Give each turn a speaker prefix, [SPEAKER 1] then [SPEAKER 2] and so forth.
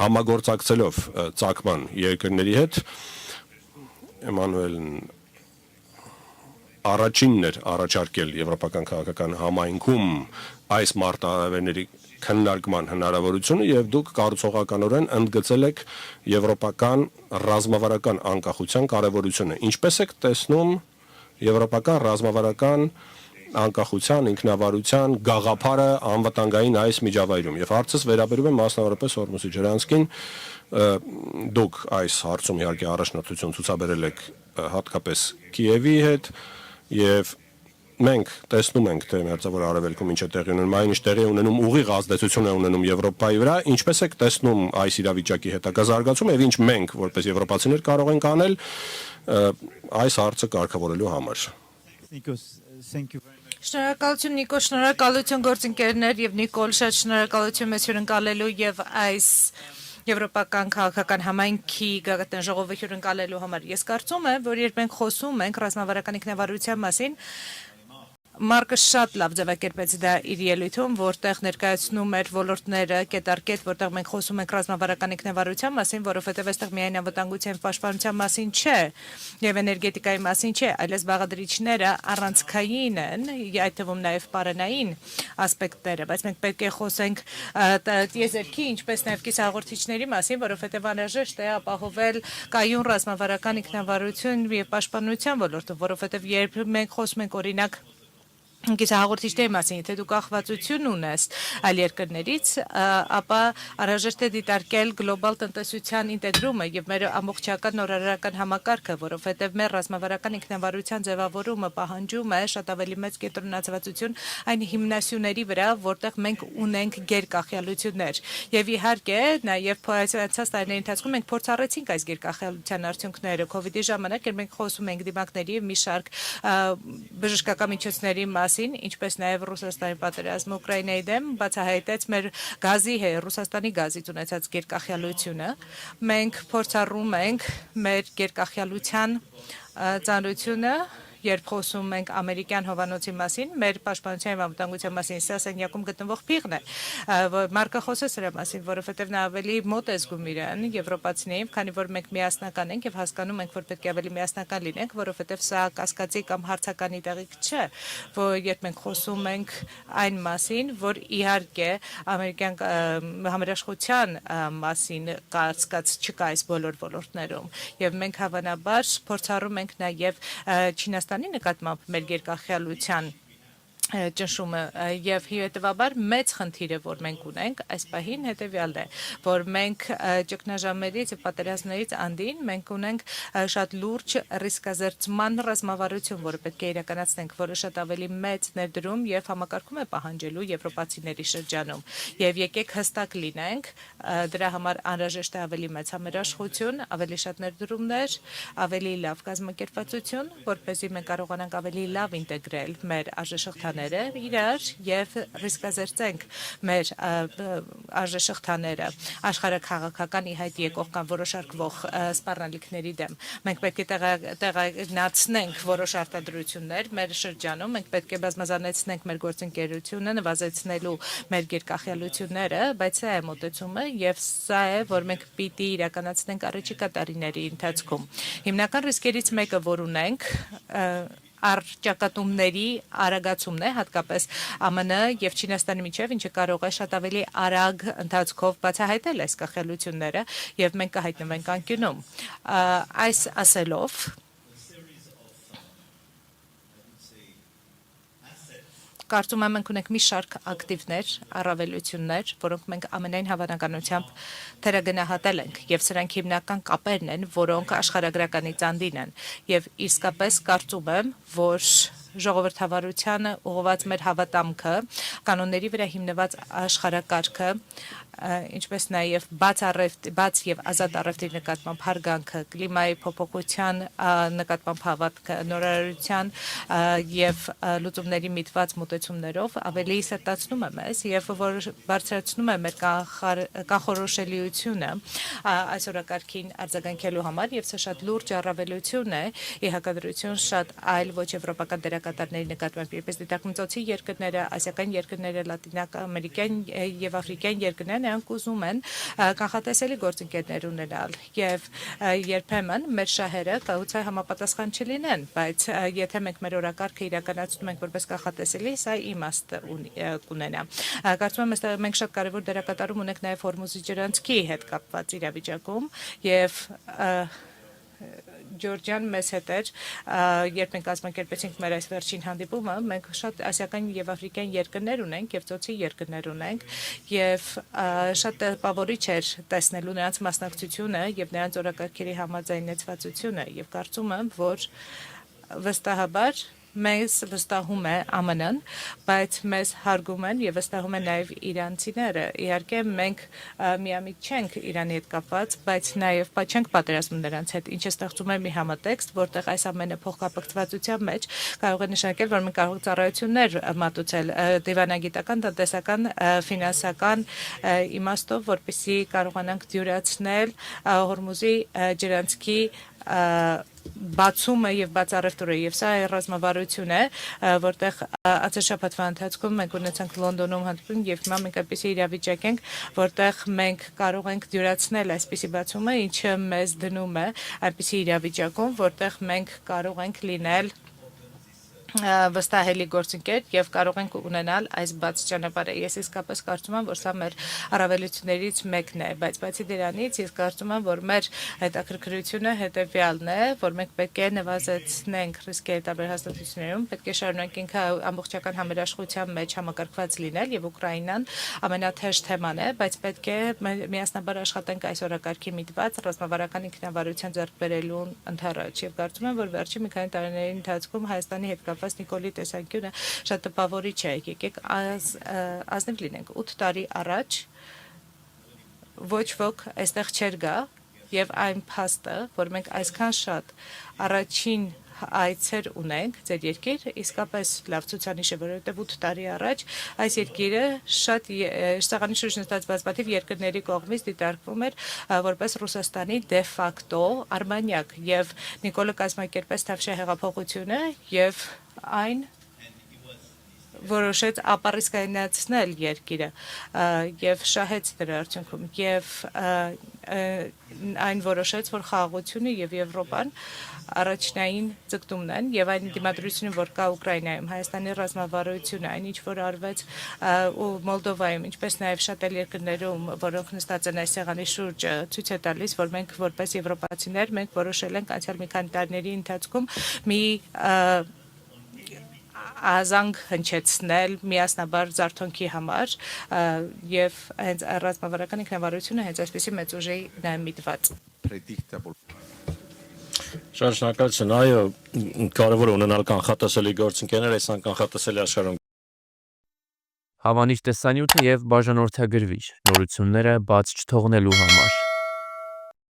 [SPEAKER 1] համագործակցելով ծագման երկրների հետ Էմանուելն առաջինն էր առաջարկել եվրոպական քաղաքական համայնքում այս մարտահրավերների քննարկման հնարավորությունը եւ դուք կառուցողականորեն ընդգծել եք եվրոպական ռազմավարական անկախության կարեւորությունը։ Ինչպես եք տեսնում եվրոպական ռազմավարական անկախության, ինքնավարության գաղափարը անվտանգային այս միջավայրում։ Եվ հարցս վերաբերում է մասնավորապես Հորմուզի Ջրանսկին, դուք այս հարցում իհարկե առաջնորդություն ցուցաբերել եք հատկապես Կիևի հետ եւ մենք տեսնում ենք թե Մերձավոր Արևելքում ինչ է տեղի ունենում, այնինչ տեղի ունենում ուղիղ ազդեցություն է ունենում Եվրոպայի վրա, ինչպես եք տեսնում այս իրավիճակի հետագա զարգացումը եւ ինչ մենք որպես եվրոպացիներ կարող ենք անել այս հարցը կարգավորելու համար։
[SPEAKER 2] Շնորհակալություն Նիկո, շնորհակալություն գործընկերներ եւ Նիկոլ, շատ շնորհակալություն մեզ հյուրընկալելու եւ այս Եվրոպական քաղաքական համայնքի գագաթնաժողովը հյուրընկալելու համար։ Ես կարծում եմ, որ երբ մենք խոսում ենք ռազմավարական ինքնավարության մասին, Մարկը շատ լավ ձևակերպեց դա իր ելույթում, որտեղ ներկայացնում էր ոլորտները կետարկետ, որտեղ մենք խոսում ենք ռազմավարական ինքնավարության մասին, որովհետև այստեղ միայն անվտանգության պաշտպանության մասին չէ եւ էներգետիկայի մասին չէ, այլև զբաղադրիչները առանցքային են, այդ թվում նաեւ պարենային ասպեկտները, բայց մենք պետք է խոսենք տիեզերքի, ինչպես նաեւ կիսահաղորդիչների մասին, որովհետև անհրաժեշտ է ապահովել կայուն ռազմավարական ինքնավարություն եւ պաշտպանության ոլորտում, որովհետև երբ մենք խոսում ենք օրինակ Կիսահաղորդիչների մասին, եթե դու կախվածություն ունես այլ երկրներից, ապա անհրաժեշտ է դիտարկել գլոբալ տնտեսության ինտեգրումը եւ մեր ամբողջական նորարարական համակարգը, որովհետեւ մեր ռազմավարական ինքնավարության ձևավորումը պահանջում է շատ ավելի մեծ կենտրոնացվածություն այն հիմնասյուների վրա, որտեղ մենք ունենք գերկախյալություններ։ Եվ իհարկե, նաեւ փոխանցած տարիների ընթացքում մենք փորձառեցինք այս գերկախյալության արդյունքները COVID-ի ժամանակ, երբ մենք խոսում ենք դիմակների մի շարք բժշկական միջոցների ինչպես նաև Ռուսաստանի պատերազմը Ուկրաինայի դեմ բացահայտեց մեր գազի Ռուսաստանի գազից ունեցած գերկախյալությունը։ Մենք փորձառում ենք մեր գերկախյալության ծանրությունը երբ խոսում ենք ամերիկյան հովանոցի մասին, մեր պաշտպանության եւ անվտանգության մասին, սա սենյակում գտնվող փիղն է, Մարկը խոսեց դրա մասին, որովհետեւ նա ավելի մոտ է զգում իրան եվրոպացիներին, քանի որ մենք միասնական ենք եւ հասկանում ենք, որ պետք է ավելի միասնական լինենք, որովհետեւ սա կասկածի կամ հարցականի տեղիք չէ, որ երբ մենք խոսում ենք այն մասին, որ իհարկե ամերիկյան համերաշխության մասին կասկած չկա այս բոլոր ոլորտներում եւ մենք հավանաբար փորձառում ենք նաեւ Չինաստանի նկատմամբ մեր գերկախյալության ճնշումը եւ հետեւաբար մեծ խնդիրը որ մենք ունենք այս պահին հետեւյալն է որ մենք ճգնաժամերից եւ պատերազմներից անդին մենք ունենք շատ լուրջ ռիսկազերծման ռազմավարություն որը պետք է իրականացնենք որը շատ ավելի մեծ ներդրում եւ համակարգում է պահանջելու եվրոպացիների շրջանում եւ եկեք հստակ լինենք դրա համար անհրաժեշտ է ավելի մեծ համերաշխություն ավելի շատ ներդրումներ ավելի լավ կազմակերպվածություն որպեսզի մենք կարողանանք ավելի լավ ինտեգրել մեր արժեշղթաները իրար եւ ռիսկազերծենք մեր արժեշղթաները աշխարհաքաղաքական իհայտ եկող կամ որոշարկվող սպառնալիքների դեմ մենք պետք է տեղայնացնենք որոշ արտադրություններ մեր շրջանում մենք պետք է բազմազանեցնենք մեր գործընկերությունը նվազեցնելու մեր գերկախյալությունները բայց սա է մոտեցումը եւ սա է որ մենք պիտի իրականացնենք առաջիկա տարիների ընթացքում հիմնական ռիսկերից մեկը որ ունենք առճակատումների արագացումն է հատկապես ԱՄՆ եւ Չինաստանի միջև ինչը կարող է շատ ավելի արագ ընթացքով բացահայտել այս կախյալությունները եւ մենք կհայտնվենք անկյունում այս ասելով Կարծում եմ մենք ունենք մի շարք ակտիվներ, առավելություններ, որոնք մենք ամենայն հավանականությամբ թերագնահատել ենք եւ սրանք հիմնական կապերն են, որոնք աշխարհագրականից անդին են եւ իսկապես կարծում եմ, որ ժողովրդավարությանը ուղղված մեր հավատամքը, կանոնների վրա հիմնված աշխարհակարգը, ինչպես նաև բաց եւ ազատ առևտրի նկատմամբ հարգանքը, կլիմայի փոփոխության նկատմամբ հավատքը, նորարարության եւ լուծումների միտված մոտեցումներով ավելի սերտացնում է մեզ եւ որ բարձրացնում է մեր կանխորոշելիությունը այս օրակարգին արձագանքելու համար եւ սա շատ լուրջ առավելություն է ի հակադրություն շատ այլ ոչ եվրոպական դերակատարների նկատմամբ երբ դիտարկում ծոցի երկրները, ասիական երկրները, լատինամերիկյան եւ աֆրիկյան երկրներն նրանք ուզում են կանխատեսելի գործընկերներ ունենալ եւ երբեմն մեր շահերը կայուցայ համապատասխան չլինեն, բայց եթե մենք մեր օրակարգը իրականացնում ենք որպես կանխատեսելի, սա իմաստ կունենա։ Կարծում եմ, մենք շատ կարևոր դերակատարում ունենք նաեւ Հորմուզի ջրանցքի հետ կապված իրավիճակում եւ Ջորջյան մեզ հետ էր, երբ մենք կազմակերպեցինք մեր այս վերջին հանդիպումը, մենք շատ ասիական եւ աֆրիկյան երկրներ ունենք եւ ծոցի երկրներ ունենք եւ շատ տպավորիչ էր տեսնելու նրանց մասնակցությունը եւ նրանց օրակարգերի համաձայնեցվածությունը եւ կարծում եմ, որ վստահաբար մեզ վստահում է ԱՄՆ-ն, բայց մեզ հարգում են եւ վստահում են նաեւ իրանցիները։ Իհարկե մենք միամիտ չենք Իրանի հետ կապված, բայց նաեւ չենք պատերազմում նրանց հետ, ինչը ստեղծում է մի համատեքստ, որտեղ այս ամենը փոխկապակցվածության մեջ կարող է նշանակել, որ մենք կարող ենք ծառայություններ մատուցել դիվանագիտական, տնտեսական, ֆինանսական իմաստով, որպեսզի կարողանանք դյուրացնել Հորմուզի ջրանցքի բացումը եւ բացառևտուրը եւ սա ռազմավարություն է, որտեղ ացերշաբաթվա ընթացքում մենք ունեցանք Լոնդոնում հանդիպում եւ հիմա մենք այնպեսի իրավիճակ ենք, որտեղ մենք կարող ենք դյուրացնել այսպիսի բացումը, ինչը մեզ դնում է այնպիսի իրավիճակում, որտեղ մենք կարող ենք լինել վստահելի գործընկեր եւ կարող ենք ունենալ այս բաց ճանապարհը։ Ես իսկապես կարծում եմ, որ սա մեր առավելություններից մեկն է, բայց բացի դրանից ես կարծում եմ, որ մեր հետաքրքրությունը հետեւյալն է, որ մենք պետք է նվազեցնենք ռիսկերը տարբեր հաստատություններում, պետք է շարունակենք ամբողջական համերաշխության մեջ համակարգված լինել եւ Ուկրաինան ամենաթեժ թեման է, բայց պետք է միասնաբար աշխատենք այս օրակարգի միտված ռազմավարական ինքնավարության ձեռք բերելու ընթառաջ եւ կարծում եմ, որ վերջին մի քանի տարիների ընթացքում Հայաստանի հետ Նիկոլի տեսանկյունը շատ տպավորիչ է, եկեք ազնիվ լինենք 8 տարի առաջ ոչ ոք այստեղ չէր գա եւ այն փաստը, որ մենք այսքան շատ առաջին այցեր ունենք ձեր երկիր, իսկապես լավ ցուցանիշ է, որովհետև 8 տարի առաջ այս երկիրը շատ սեղանի շուրջ նստած բազմաթիվ երկրների կողմից դիտարկվում էր որպես Ռուսաստանի դե ֆակտո արմանյակ եւ Նիկոլը կազմակերպեց Թավշյա հեղափոխությունը եւ այն որոշեց ապառիսկայնացնել երկիրը եւ շահեց դրա արդյունքում եւ այն որոշեց, որ խաղաղությունը եւ Եվրոպան առաջնային ձգտումն են եւ այն դիմադրությունը, որ կա Ուկրաինայում, Հայաստանի ռազմավարությունը, այն ինչ որ արվեց ու Մոլդովայում, ինչպես նաեւ շատ այլ երկրներում, որոնք նստած են այս սեղանի շուրջ, ցույց է տալիս, որ մենք որպես եվրոպացիներ մենք որոշել ենք անցյալ մի քանի տարիների ընթացքում մի ազանգ հնչեցնել միասնաբար զարթոնքի համար եւ հենց ռազմավարական ինքնավարությունը հենց այսպեսի մեծ ուժի միտված
[SPEAKER 3] Շնորհակալություն, այո, կարևոր է ունենալ կանխատեսելի գործընկերներ այս անկանխատեսելի աշխարհում։
[SPEAKER 4] Հավանիր տեսանյութը եւ բաժանորդագրվիր նորությունները բաց չթողնելու համար։